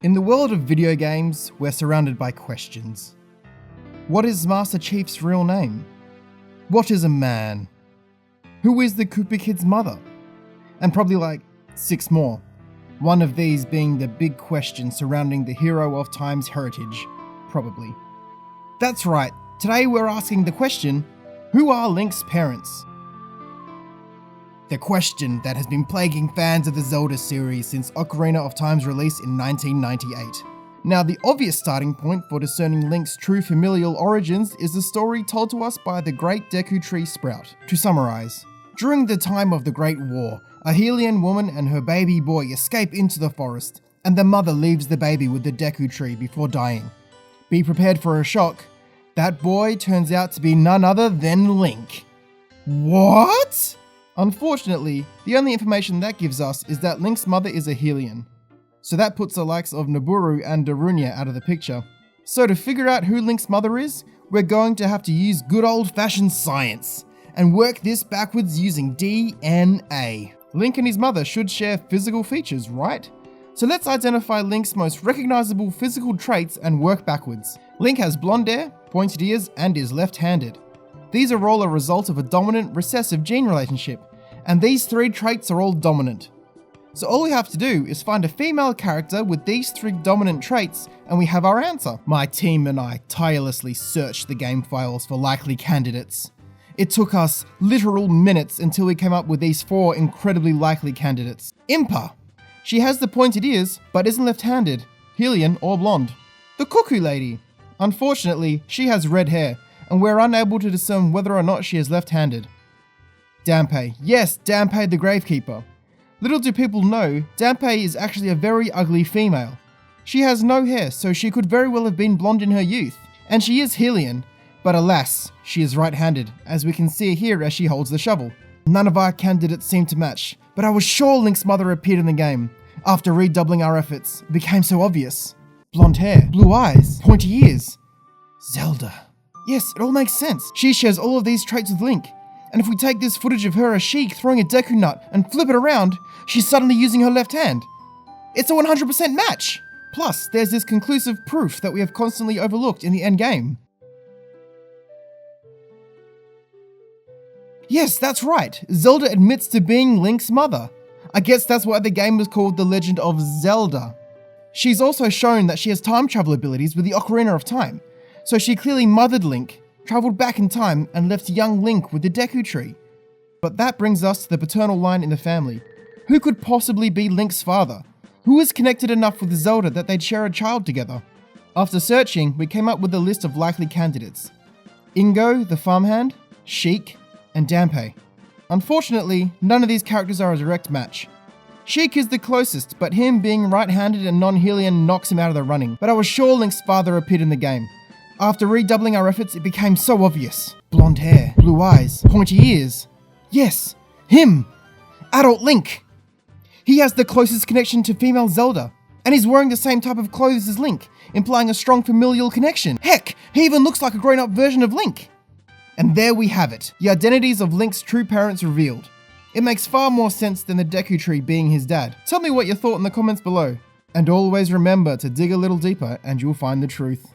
In the world of video games, we're surrounded by questions. What is Master Chief's real name? What is a man? Who is the Koopa Kid's mother? And probably like 6 more. One of these being the big question surrounding the hero of time's heritage. Probably. That's right, today we're asking the question, who are Link's parents? The question that has been plaguing fans of the Zelda series since Ocarina of Time's release in 1998. Now, the obvious starting point for discerning Link's true familial origins is the story told to us by the Great Deku Tree Sprout. To summarise, during the time of the Great War, a Hylian woman and her baby boy escape into the forest, and the mother leaves the baby with the Deku Tree before dying. Be prepared for a shock. That boy turns out to be none other than Link. What? Unfortunately, the only information that gives us is that Link's mother is a Hylian. So that puts the likes of Nabooru and Darunia out of the picture. So to figure out who Link's mother is, we're going to have to use good old-fashioned science, and work this backwards using DNA. Link and his mother should share physical features, right? So let's identify Link's most recognizable physical traits and work backwards. Link has blonde hair, pointed ears, and is left-handed. These are all a result of a dominant-recessive gene relationship, and these 3 traits are all dominant. So all we have to do is find a female character with these 3 dominant traits, and we have our answer. My team and I tirelessly searched the game files for likely candidates. It took us literal minutes until we came up with these 4 incredibly likely candidates. Impa. She has the pointed ears, but isn't left-handed, Hylian or blonde. The Cuckoo Lady. Unfortunately, she has red hair, and we're unable to discern whether or not she is left-handed. Dampé. Yes, Dampé the Gravekeeper. Little do people know, Dampé is actually a very ugly female. She has no hair, so she could very well have been blonde in her youth. And she is Hylian, but alas, she is right-handed, as we can see here as she holds the shovel. None of our candidates seem to match, but I was sure Link's mother appeared in the game. After redoubling our efforts, it became so obvious. Blonde hair, blue eyes, pointy ears. Zelda. Yes, it all makes sense. She shares all of these traits with Link. And if we take this footage of her as Sheik throwing a Deku Nut and flip it around, she's suddenly using her left hand. It's a 100% match! Plus, there's this conclusive proof that we have constantly overlooked in the endgame. Yes, that's right. Zelda admits to being Link's mother. I guess that's why the game was called The Legend of Zelda. She's also shown that she has time travel abilities with the Ocarina of Time. So she clearly mothered Link, travelled back in time, and left young Link with the Deku Tree. But that brings us to the paternal line in the family. Who could possibly be Link's father? Who is connected enough with Zelda that they'd share a child together? After searching, we came up with a list of likely candidates. Ingo, the farmhand, Sheik, and Dampé. Unfortunately, none of these characters are a direct match. Sheik is the closest, but him being right-handed and non-Hylian knocks him out of the running. But I was sure Link's father appeared in the game. After redoubling our efforts, it became so obvious. Blonde hair, blue eyes, pointy ears. Yes, him! Adult Link! He has the closest connection to female Zelda, and he's wearing the same type of clothes as Link, implying a strong familial connection. Heck, he even looks like a grown-up version of Link! And there we have it, the identities of Link's true parents revealed. It makes far more sense than the Deku Tree being his dad. Tell me what you thought in the comments below. And always remember to dig a little deeper and you'll find the truth.